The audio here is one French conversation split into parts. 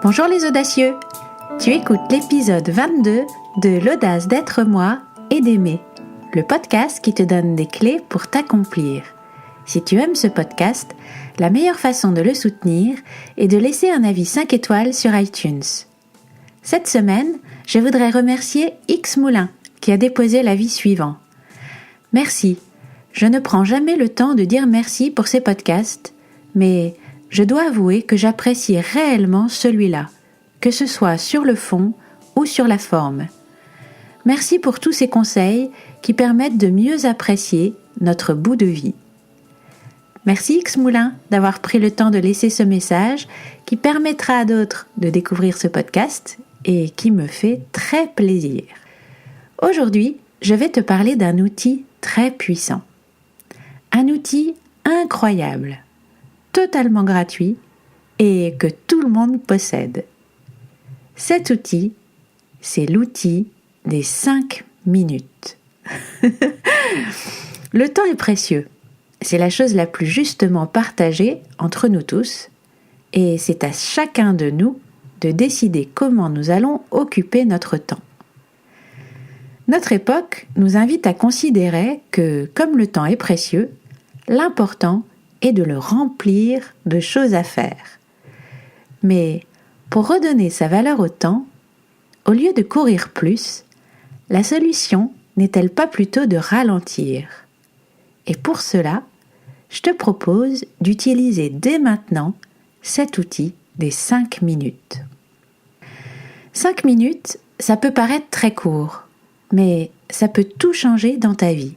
Bonjour les audacieux! Tu écoutes l'épisode 22 de l'audace d'être moi et d'aimer, le podcast qui te donne des clés pour t'accomplir. Si tu aimes ce podcast, la meilleure façon de le soutenir est de laisser un avis 5 étoiles sur iTunes. Cette semaine, je voudrais remercier X Moulin qui a déposé l'avis suivant. Merci, je ne prends jamais le temps de dire merci pour ces podcasts, mais je dois avouer que j'apprécie réellement celui-là, que ce soit sur le fond ou sur la forme. Merci pour tous ces conseils qui permettent de mieux apprécier notre bout de vie. Merci X Moulin d'avoir pris le temps de laisser ce message qui permettra à d'autres de découvrir ce podcast et qui me fait très plaisir. Aujourd'hui, je vais te parler d'un outil très puissant. Un outil incroyable, totalement gratuit et que tout le monde possède. Cet outil, c'est l'outil des 5 minutes. Le temps est précieux. C'est la chose la plus justement partagée entre nous tous et c'est à chacun de nous de décider comment nous allons occuper notre temps. Notre époque nous invite à considérer que, comme le temps est précieux, l'important est de le remplir de choses à faire. Mais pour redonner sa valeur au temps, au lieu de courir plus, la solution n'est-elle pas plutôt de ralentir? Et pour cela, je te propose d'utiliser dès maintenant cet outil des 5 minutes. 5 minutes, ça peut paraître très court, mais ça peut tout changer dans ta vie.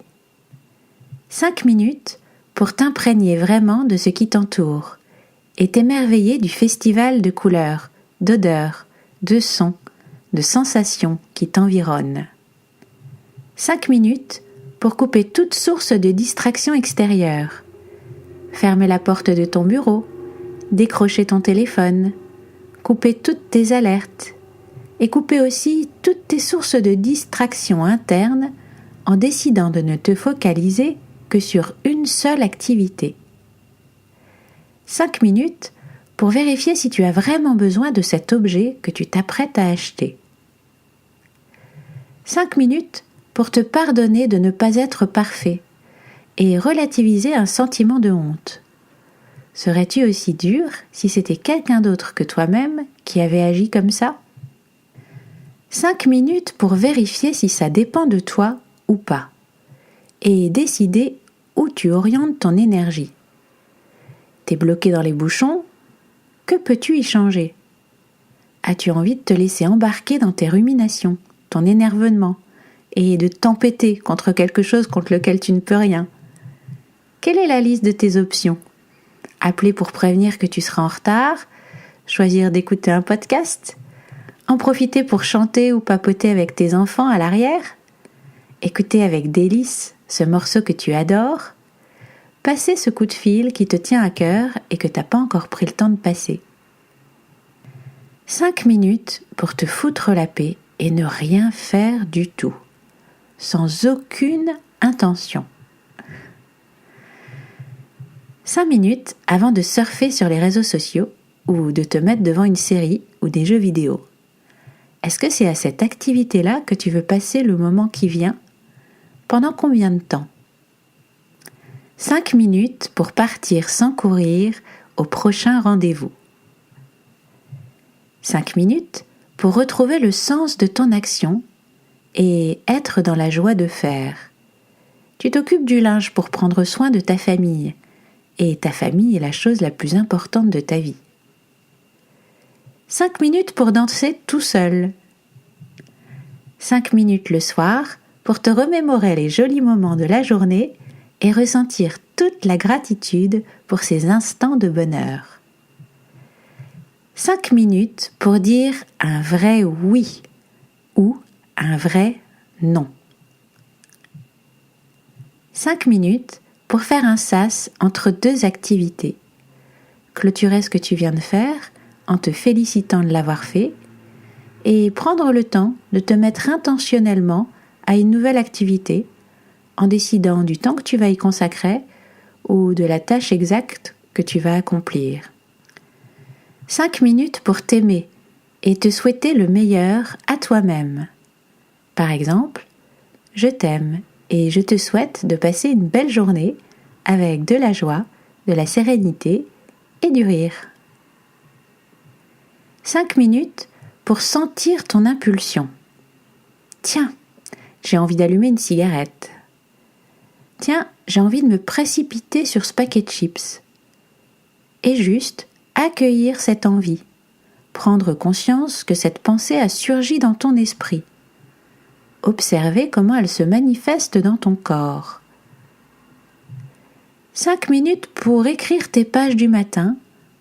5 minutes pour t'imprégner vraiment de ce qui t'entoure et t'émerveiller du festival de couleurs, d'odeurs, de sons, de sensations qui t'environnent. 5 minutes pour couper toute source de distraction extérieure. Fermer la porte de ton bureau, décrocher ton téléphone, couper toutes tes alertes et couper aussi toutes tes sources de distraction interne en décidant de ne te focaliser que sur une seule activité. 5 minutes pour vérifier si tu as vraiment besoin de cet objet que tu t'apprêtes à acheter. 5 minutes pour te pardonner de ne pas être parfait et relativiser un sentiment de honte. Serais-tu aussi dur si c'était quelqu'un d'autre que toi-même qui avait agi comme ça? 5 minutes pour vérifier si ça dépend de toi ou pas et décider où tu orientes ton énergie. T'es bloqué dans les bouchons? Que peux-tu y changer? As-tu envie de te laisser embarquer dans tes ruminations, ton énervement et de t'empêter contre quelque chose contre lequel tu ne peux rien? Quelle est la liste de tes options? Appeler pour prévenir que tu seras en retard? Choisir d'écouter un podcast? En profiter pour chanter ou papoter avec tes enfants à l'arrière? Écouter avec délice ce morceau que tu adores? Passer ce coup de fil qui te tient à cœur et que tu n'as pas encore pris le temps de passer. 5 minutes pour te foutre la paix et ne rien faire du tout, sans aucune intention. 5 minutes avant de surfer sur les réseaux sociaux ou de te mettre devant une série ou des jeux vidéo. Est-ce que c'est à cette activité-là que tu veux passer le moment qui vient? Pendant combien de temps? 5 minutes pour partir sans courir au prochain rendez-vous. 5 minutes pour retrouver le sens de ton action et être dans la joie de faire. Tu t'occupes du linge pour prendre soin de ta famille et ta famille est la chose la plus importante de ta vie. 5 minutes pour danser tout seul. 5 minutes le soir pour te remémorer les jolis moments de la journée et ressentir toute la gratitude pour ces instants de bonheur. 5 minutes pour dire un vrai oui ou un vrai non. 5 minutes pour faire un sas entre 2 activités. Clôturer ce que tu viens de faire en te félicitant de l'avoir fait et prendre le temps de te mettre intentionnellement à une nouvelle activité en décidant du temps que tu vas y consacrer ou de la tâche exacte que tu vas accomplir. 5 minutes pour t'aimer et te souhaiter le meilleur à toi-même. Par exemple, je t'aime et je te souhaite de passer une belle journée avec de la joie, de la sérénité et du rire. 5 minutes pour sentir ton impulsion. Tiens, j'ai envie d'allumer une cigarette. Tiens, j'ai envie de me précipiter sur ce paquet de chips. Et juste accueillir cette envie. Prendre conscience que cette pensée a surgi dans ton esprit. Observer comment elle se manifeste dans ton corps. 5 minutes pour écrire tes pages du matin,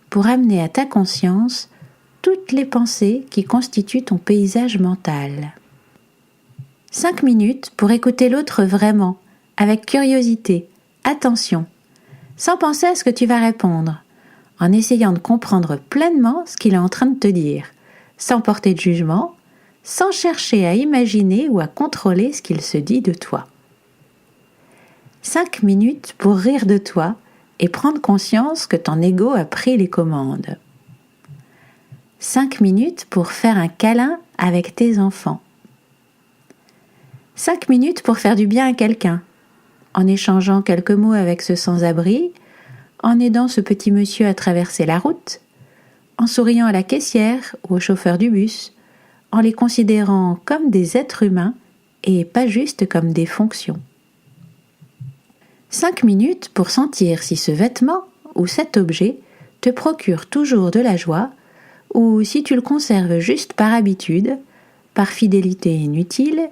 pour amener à ta conscience toutes les pensées qui constituent ton paysage mental. 5 minutes pour écouter l'autre vraiment, avec curiosité, attention, sans penser à ce que tu vas répondre, en essayant de comprendre pleinement ce qu'il est en train de te dire, sans porter de jugement, sans chercher à imaginer ou à contrôler ce qu'il se dit de toi. 5 minutes pour rire de toi et prendre conscience que ton ego a pris les commandes. 5 minutes pour faire un câlin avec tes enfants. 5 minutes pour faire du bien à quelqu'un, en échangeant quelques mots avec ce sans-abri, en aidant ce petit monsieur à traverser la route, en souriant à la caissière ou au chauffeur du bus, en les considérant comme des êtres humains et pas juste comme des fonctions. 5 minutes pour sentir si ce vêtement ou cet objet te procure toujours de la joie ou si tu le conserves juste par habitude, par fidélité inutile,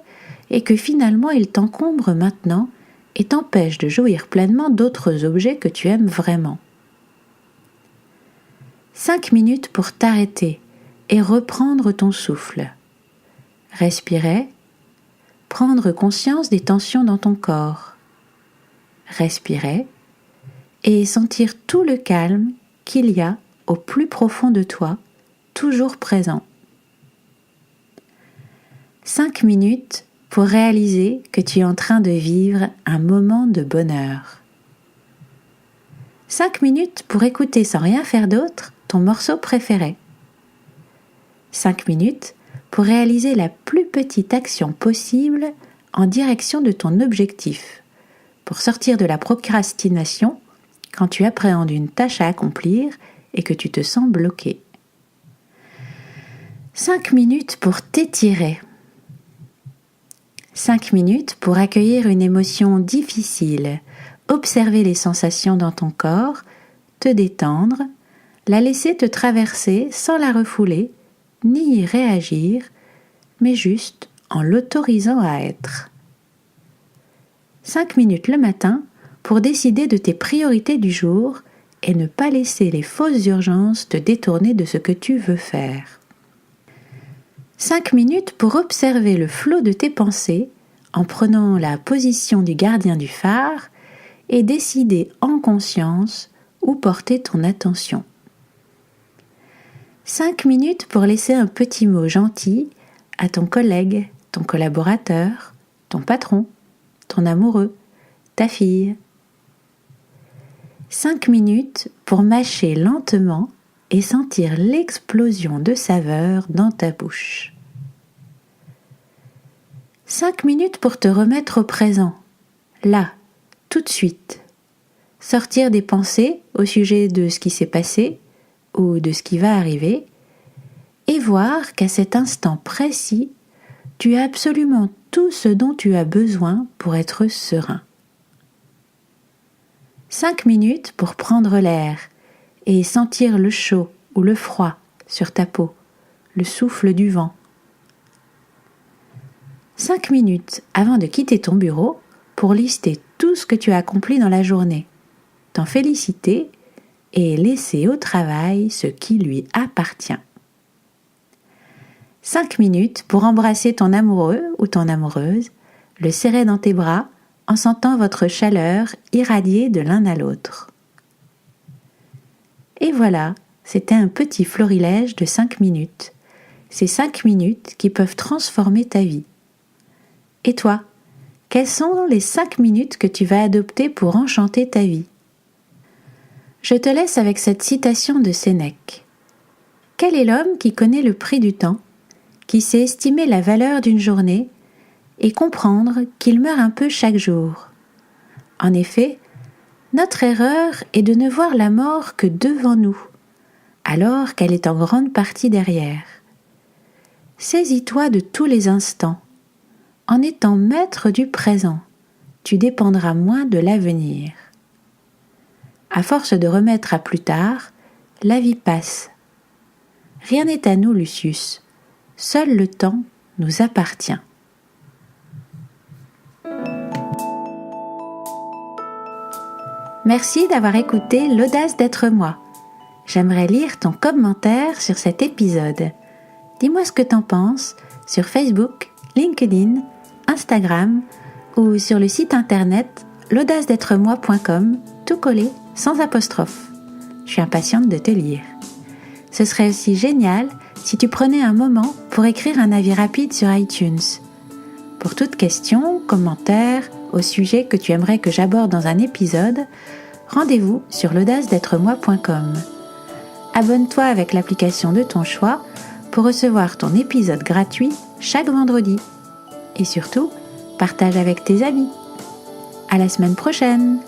et que finalement il t'encombre maintenant et t'empêche de jouir pleinement d'autres objets que tu aimes vraiment. 5 minutes pour t'arrêter et reprendre ton souffle. Respirer, prendre conscience des tensions dans ton corps. Respirer et sentir tout le calme qu'il y a au plus profond de toi, toujours présent. 5 minutes pour réaliser que tu es en train de vivre un moment de bonheur. 5 minutes pour écouter sans rien faire d'autre ton morceau préféré. 5 minutes pour réaliser la plus petite action possible en direction de ton objectif, pour sortir de la procrastination quand tu appréhendes une tâche à accomplir et que tu te sens bloqué. 5 minutes pour t'étirer. 5 minutes pour accueillir une émotion difficile, observer les sensations dans ton corps, te détendre, la laisser te traverser sans la refouler, ni y réagir, mais juste en l'autorisant à être. 5 minutes le matin pour décider de tes priorités du jour et ne pas laisser les fausses urgences te détourner de ce que tu veux faire. 5 minutes pour observer le flot de tes pensées en prenant la position du gardien du phare et décider en conscience où porter ton attention. 5 minutes pour laisser un petit mot gentil à ton collègue, ton collaborateur, ton patron, ton amoureux, ta fille. 5 minutes pour mâcher lentement et sentir l'explosion de saveur dans ta bouche. 5 minutes pour te remettre au présent, là, tout de suite. Sortir des pensées au sujet de ce qui s'est passé ou de ce qui va arriver et voir qu'à cet instant précis, tu as absolument tout ce dont tu as besoin pour être serein. 5 minutes pour prendre l'air et sentir le chaud ou le froid sur ta peau, le souffle du vent. 5 minutes avant de quitter ton bureau pour lister tout ce que tu as accompli dans la journée, t'en féliciter et laisser au travail ce qui lui appartient. 5 minutes pour embrasser ton amoureux ou ton amoureuse, le serrer dans tes bras en sentant votre chaleur irradier de l'un à l'autre. Et voilà, c'était un petit florilège de 5 minutes. Ces 5 minutes qui peuvent transformer ta vie. Et toi, quelles sont les 5 minutes que tu vas adopter pour enchanter ta vie ? Je te laisse avec cette citation de Sénèque. Quel est l'homme qui connaît le prix du temps, qui sait estimer la valeur d'une journée et comprendre qu'il meurt un peu chaque jour? En effet, notre erreur est de ne voir la mort que devant nous, alors qu'elle est en grande partie derrière. Saisis-toi de tous les instants. En étant maître du présent, tu dépendras moins de l'avenir. À force de remettre à plus tard, la vie passe. Rien n'est à nous, Lucius. Seul le temps nous appartient. Merci d'avoir écouté l'audace d'être moi. J'aimerais lire ton commentaire sur cet épisode. Dis-moi ce que t'en penses sur Facebook, LinkedIn, Instagram ou sur le site internet l'audace-d'être-moi.com, tout collé, sans apostrophe. Je suis impatiente de te lire. Ce serait aussi génial si tu prenais un moment pour écrire un avis rapide sur iTunes. Pour toute question, commentaire, au sujet que tu aimerais que j'aborde dans un épisode, rendez-vous sur l'audace-d'être-moi.com. Abonne-toi avec l'application de ton choix pour recevoir ton épisode gratuit chaque vendredi. Et surtout, partage avec tes amis. À la semaine prochaine!